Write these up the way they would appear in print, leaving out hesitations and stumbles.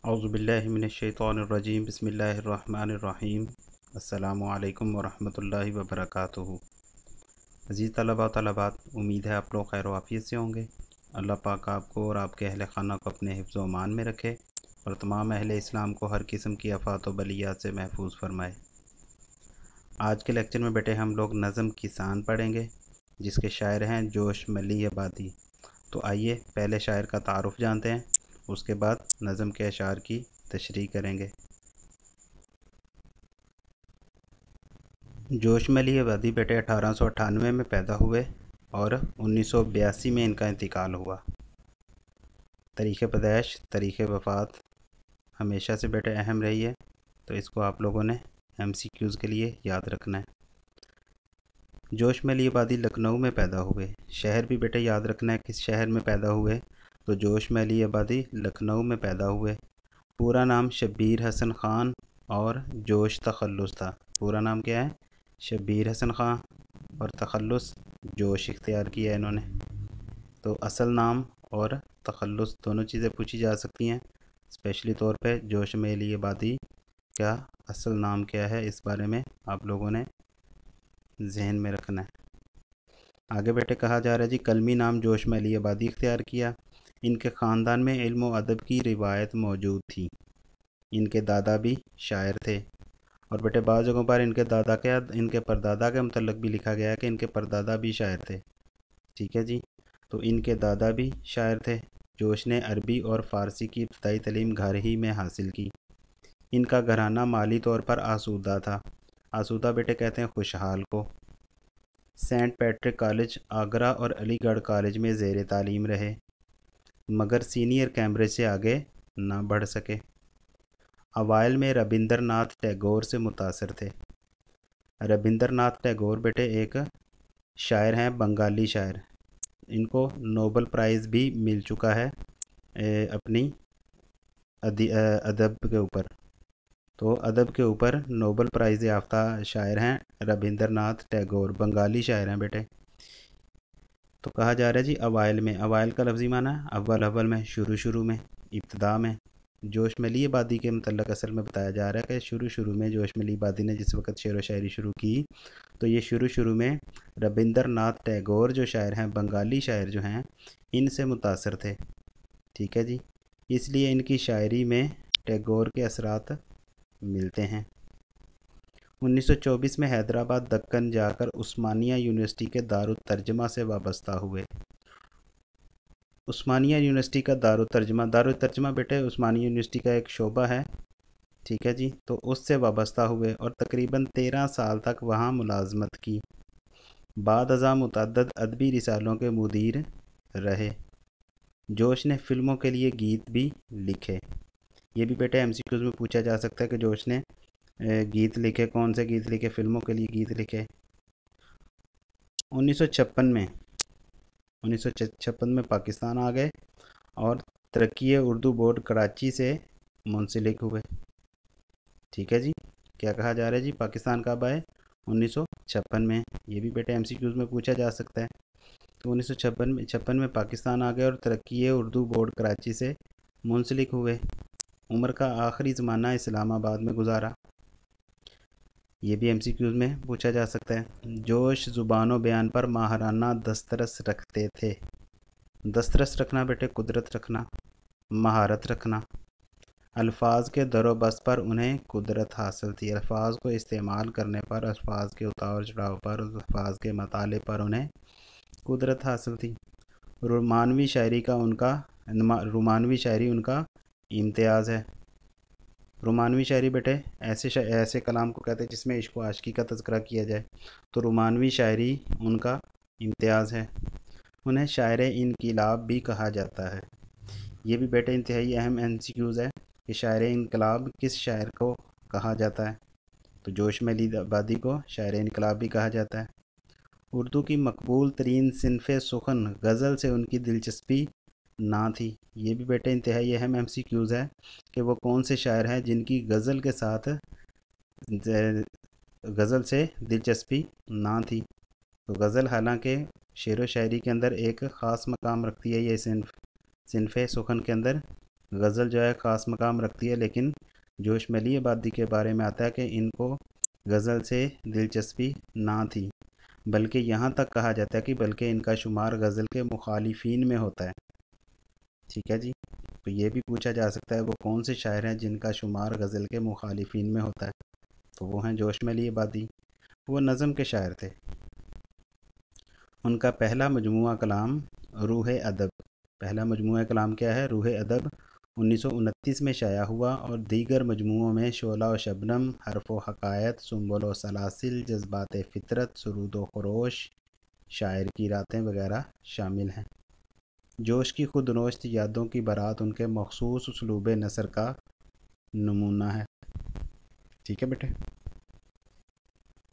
اعوذ باللہ من الشیطان الرجیم بسم اللہ الرحمن الرحیم السلام علیکم ورحمۃ اللہ وبرکاتہ۔ عزیز طلباء و طالبات، امید ہے آپ لوگ خیر و عافیت سے ہوں گے۔ اللہ پاک آپ کو اور آپ کے اہل خانہ کو اپنے حفظ و امان میں رکھے اور تمام اہل اسلام کو ہر قسم کی آفات و بلیات سے محفوظ فرمائے۔ آج کے لیکچر میں بیٹے ہم لوگ نظم کسان پڑھیں گے جس کے شاعر ہیں جوش ملی آبادی۔ تو آئیے پہلے شاعر کا تعارف جانتے ہیں، اس کے بعد نظم کے اشعار کی تشریح کریں گے۔ جوش ملی آبادی بیٹے 1898 میں پیدا ہوئے اور 1982 میں ان کا انتقال ہوا۔ تاریخ پیدائش تاریخ وفات ہمیشہ سے بیٹے اہم رہی ہے، تو اس کو آپ لوگوں نے MCQs کے لیے یاد رکھنا ہے۔ جوش ملی آبادی لکھنؤ میں پیدا ہوئے، شہر بھی بیٹے یاد رکھنا ہے کس شہر میں پیدا ہوئے، تو جوش ملی آبادی لکھنؤ میں پیدا ہوئے۔ پورا نام شبیر حسن خان اور جوش تخلص تھا۔ پورا نام کیا ہے؟ شبیر حسن خان اور تخلص جوش اختیار کیا ہے انہوں نے۔ تو اصل نام اور تخلص دونوں چیزیں پوچھی جا سکتی ہیں، اسپیشلی طور پہ جوش ملی آبادی کا اصل نام کیا ہے، اس بارے میں آپ لوگوں نے ذہن میں رکھنا ہے۔ آگے بیٹے کہا جا رہا ہے جی کلمی نام جوش ملی آبادی اختیار کیا۔ ان کے خاندان میں علم و ادب کی روایت موجود تھی، ان کے دادا بھی شاعر تھے، اور بیٹے بعض جگہوں پر ان کے پردادا کے متعلق بھی لکھا گیا ہے کہ ان کے پردادا بھی شاعر تھے۔ ٹھیک ہے جی، تو ان کے دادا بھی شاعر تھے۔ جوش نے عربی اور فارسی کی ابتدائی تعلیم گھر ہی میں حاصل کی۔ ان کا گھرانہ مالی طور پر آسودہ تھا۔ آسودہ بیٹے کہتے ہیں خوشحال کو۔ سینٹ پیٹرک کالج آگرہ اور علی گڑھ کالج میں زیر تعلیم رہے، مگر سینئر کیمبرج سے آگے نہ بڑھ سکے۔ اوائل میں ربندر ناتھ ٹیگور سے متاثر تھے۔ ربندر ناتھ ٹیگور بیٹے ایک شاعر ہیں، بنگالی شاعر، ان کو نوبل پرائز بھی مل چکا ہے اپنی ادب کے اوپر۔ تو ادب کے اوپر نوبل پرائز یافتہ شاعر ہیں ربندر ناتھ ٹیگور، بنگالی شاعر ہیں بیٹے۔ تو کہا جا رہا ہے جی اوائل میں، اوائل کا لفظی معنی ہے اول میں، شروع میں، ابتدا میں۔ جوش ملی آبادی کے متعلق اصل میں بتایا جا رہا ہے کہ شروع میں جوش ملی آبادی نے جس وقت شعر و شاعری شروع کی تو یہ شروع میں ربندر ناتھ ٹیگور جو شاعر ہیں، بنگالی شاعر جو ہیں، ان سے متاثر تھے۔ ٹھیک ہے جی، اس لیے ان کی شاعری میں ٹیگور کے اثرات ملتے ہیں۔ 1924 میں حیدرآباد دکن جا کر عثمانیہ یونیورسٹی کے دارالترجمہ سے وابستہ ہوئے۔ عثمانیہ یونیورسٹی کا دارالترجمہ بیٹے عثمانیہ یونیورسٹی کا ایک شعبہ ہے، ٹھیک ہے جی، تو اس سے وابستہ ہوئے اور تقریباً 13 سال تک وہاں ملازمت کی۔ بعد ازاں متعدد ادبی رسالوں کے مدیر رہے۔ جوش نے فلموں کے لیے گیت بھی لکھے۔ یہ بھی بیٹے MCQs میں پوچھا جا سکتا ہے کہ جوش نے گیت لکھے، کون سے گیت لکھے، فلموں کے لیے گیت لکھے۔ 1956 میں پاکستان آ گئے اور ترقی اردو بورڈ کراچی سے منسلک ہوئے۔ ٹھیک ہے جی، کیا کہا جا رہا ہے جی پاکستان کب آئے؟ 1956 میں۔ یہ بھی بیٹے MCQs میں پوچھا جا سکتا ہے۔ تو 1956 میں پاکستان آ گئے اور ترقی اردو بورڈ کراچی سے منسلک ہوئے۔ عمر کا آخری زمانہ اسلام آباد میں گزارا۔ یہ بھی MCQs میں پوچھا جا سکتا ہے۔ جوش زبان و بیان پر ماہرانہ دسترس رکھتے تھے۔ دسترس رکھنا بیٹے قدرت رکھنا، مہارت رکھنا۔ الفاظ کے در و بست پر انہیں قدرت حاصل تھی۔ الفاظ کو استعمال کرنے پر، الفاظ کے اتار چڑھاؤ پر، الفاظ کے مطالعے پر انہیں قدرت حاصل تھی۔ رومانوی شاعری ان کا امتیاز ہے۔ رومانوی شاعری بیٹے ایسے کلام کو کہتے ہیں جس میں عشق و عاشقی کا تذکرہ کیا جائے، تو رومانوی شاعری ان کا امتیاز ہے۔ انہیں شاعر انقلاب بھی کہا جاتا ہے۔ یہ بھی بیٹے انتہائی اہم MCQs ہے کہ شاعر انقلاب کس شاعر کو کہا جاتا ہے، تو جوش ملی آبادی کو شاعر انقلاب بھی کہا جاتا ہے۔ اردو کی مقبول ترین صنف سخن غزل سے ان کی دلچسپی نہ تھی۔ یہ بھی بیٹے انتہائی اہم MCQs ہے کہ وہ کون سے شاعر ہیں جن کی غزل سے دلچسپی نہ تھی۔ تو غزل حالانکہ شعر و شاعری کے اندر ایک خاص مقام رکھتی ہے، یہ صنف سخن کے اندر غزل جو ہے خاص مقام رکھتی ہے، لیکن جوش ملی آبادی کے بارے میں آتا ہے کہ ان کو غزل سے دلچسپی نہ تھی، بلکہ یہاں تک کہا جاتا ہے کہ بلکہ ان کا شمار غزل کے مخالفین میں ہوتا ہے۔ ٹھیک ہے جی، تو یہ بھی پوچھا جا سکتا ہے وہ کون سے شاعر ہیں جن کا شمار غزل کے مخالفین میں ہوتا ہے، تو وہ ہیں جوش ملی آبادی، وہ نظم کے شاعر تھے۔ ان کا پہلا مجموعہ کلام روح ادب، پہلا مجموعہ کلام کیا ہے؟ روح ادب، 1929 میں شائع ہوا، اور دیگر مجموعوں میں شعلہ و شبنم، حرف و حکایت، سنبل و سلاسل، جذبات فطرت، سرود و خروش، شاعر کی راتیں وغیرہ شامل ہیں۔ جوش کی خود نوشت یادوں کی بارات ان کے مخصوص اسلوب نثر کا نمونہ ہے۔ ٹھیک ہے بیٹے،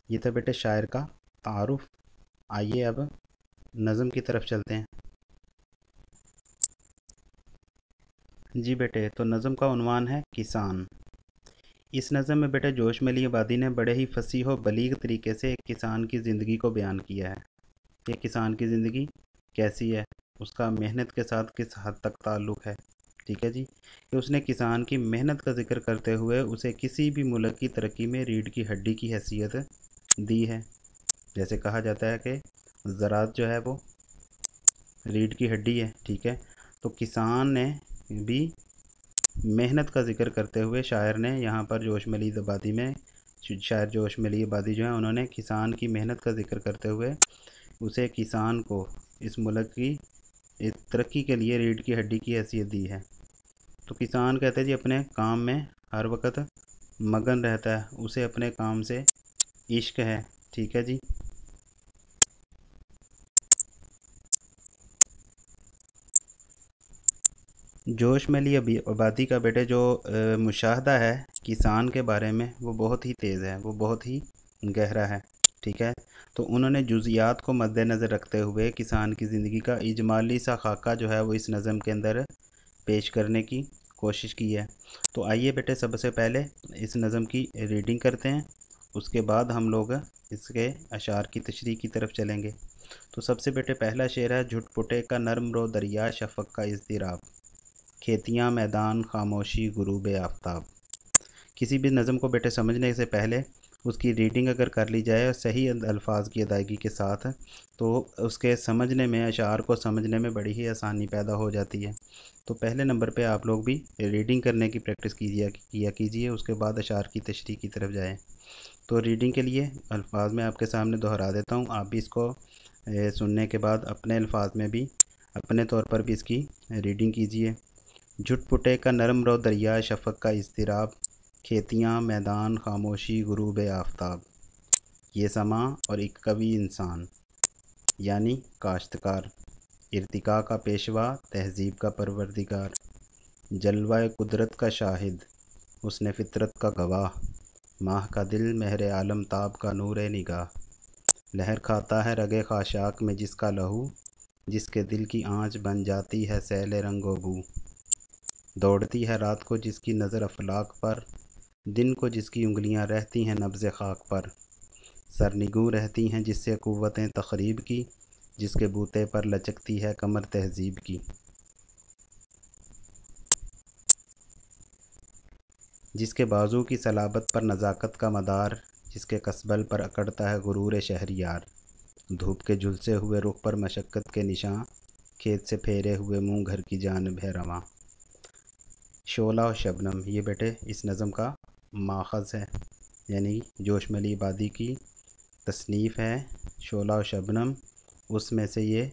یہ تھا بیٹے شاعر کا تعارف۔ آئیے اب نظم کی طرف چلتے ہیں۔ جی بیٹے، تو نظم کا عنوان ہے کسان۔ اس نظم میں بیٹے جوش ملی آبادی نے بڑے ہی فصیح و بلیغ طریقے سے ایک کسان کی زندگی کو بیان کیا ہے کہ کسان کی زندگی کیسی ہے، اس کا محنت کے ساتھ کس حد تک تعلق ہے۔ ٹھیک ہے جی، کہ اس نے کسان کی محنت کا ذکر کرتے ہوئے اسے کسی بھی ملک کی ترقی میں ریڑھ کی ہڈی کی حیثیت دی ہے۔ جیسے کہا جاتا ہے کہ زراعت جو ہے وہ ریڑھ کی ہڈی ہے۔ ٹھیک ہے، تو کسان نے بھی محنت کا ذکر کرتے ہوئے شاعر نے یہاں پر جوش ملی آبادی میں، شاعر جوش ملی آبادی جو ہیں انہوں نے کسان کی محنت کا ذکر کرتے ہوئے اسے کسان کو اس ملک کی ترقی کے لیے ریڑھ کی ہڈی کی حیثیت دی ہے۔ تو کسان کہتے ہیں جی اپنے کام میں ہر وقت مگن رہتا ہے، اسے اپنے کام سے عشق ہے۔ ٹھیک ہے جی، جوش ملی آبادی کا بیٹے جو مشاہدہ ہے کسان کے بارے میں وہ بہت ہی تیز ہے، وہ بہت ہی گہرا ہے۔ ٹھیک ہے، تو انہوں نے جزیات کو مد نظر رکھتے ہوئے کسان کی زندگی کا اجمالی سا خاکہ جو ہے وہ اس نظم کے اندر پیش کرنے کی کوشش کی ہے۔ تو آئیے بیٹے سب سے پہلے اس نظم کی ریڈنگ کرتے ہیں، اس کے بعد ہم لوگ اس کے اشعار کی تشریح کی طرف چلیں گے۔ تو سب سے بیٹے پہلا شعر ہے، جھٹ پٹے کا نرم رو دریا، شفق کا اضطراب، کھیتیاں میدان خاموشی غروب آفتاب۔ کسی بھی نظم کو بیٹے سمجھنے سے پہلے اس کی ریڈنگ اگر کر لی جائے صحیح الفاظ کی ادائیگی کے ساتھ تو اس کے سمجھنے میں، اشعار کو سمجھنے میں بڑی ہی آسانی پیدا ہو جاتی ہے۔ تو پہلے نمبر پہ آپ لوگ بھی ریڈنگ کرنے کی پریکٹس کیا کیجیے، اس کے بعد اشعار کی تشریح کی طرف جائیں۔ تو ریڈنگ کے لیے الفاظ میں آپ کے سامنے دہرا دیتا ہوں، آپ بھی اس کو سننے کے بعد اپنے الفاظ میں بھی اپنے طور پر بھی اس کی ریڈنگ کیجیے۔ جھٹ پٹے کا نرم رو دریا، شفق کا اضطراب، کھیتیاں میدان خاموشی غروب آفتاب، یہ سماں اور ایک قوی انسان یعنی کاشتکار، ارتقاء کا پیشوا تہذیب کا پروردگار، جلوہ قدرت کا شاہد حسن فطرت کا گواہ، ماہ کا دل مہر عالم تاب کا نور نگاہ، لہر کھاتا ہے رگے خاشاک میں جس کا لہو، جس کے دل کی آنچ بن جاتی ہے سیل رنگ و بو، دوڑتی ہے رات کو جس کی نظر افلاک پر، دن کو جس کی انگلیاں رہتی ہیں نبض خاک پر، سرنگوں رہتی ہیں جس سے قوتیں تخریب کی، جس کے بوتے پر لچکتی ہے کمر تہذیب کی، جس کے بازو کی صلابت پر نزاکت کا مدار، جس کے کسبل پر اکڑتا ہے غرور شہریار، دھوپ کے جھلسے ہوئے رخ پر مشقت کے نشاں، کھیت سے پھیرے ہوئے منہ گھر کی جانب ہے رواں۔ شعلہ و شبنم یہ بیٹے اس نظم کا ماخذ ہے، یعنی جوش ملی آبادی کی تصنیف ہے شعلہ و شبنم، اس میں سے یہ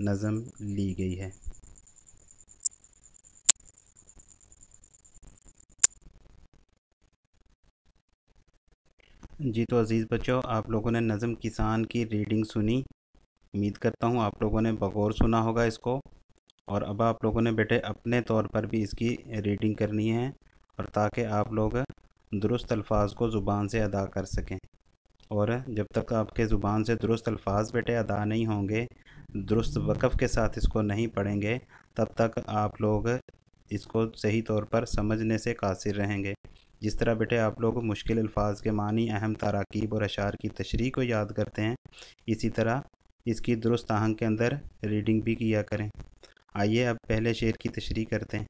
نظم لی گئی ہے۔ جی تو عزیز بچوں، آپ لوگوں نے نظم کسان کی ریڈنگ سنی، امید کرتا ہوں آپ لوگوں نے بغور سنا ہوگا اس کو، اور اب آپ لوگوں نے بیٹے اپنے طور پر بھی اس کی ریڈنگ کرنی ہے، اور تاکہ آپ لوگ درست الفاظ کو زبان سے ادا کر سکیں، اور جب تک آپ کے زبان سے درست الفاظ بیٹے ادا نہیں ہوں گے، درست وقف کے ساتھ اس کو نہیں پڑھیں گے، تب تک آپ لوگ اس کو صحیح طور پر سمجھنے سے قاصر رہیں گے۔ جس طرح بیٹے آپ لوگ مشکل الفاظ کے معنی، اہم تراکیب اور اشعار کی تشریح کو یاد کرتے ہیں، اسی طرح اس کی درست آہنگ کے اندر ریڈنگ بھی کیا کریں۔ آئیے اب پہلے شعر کی تشریح کرتے ہیں۔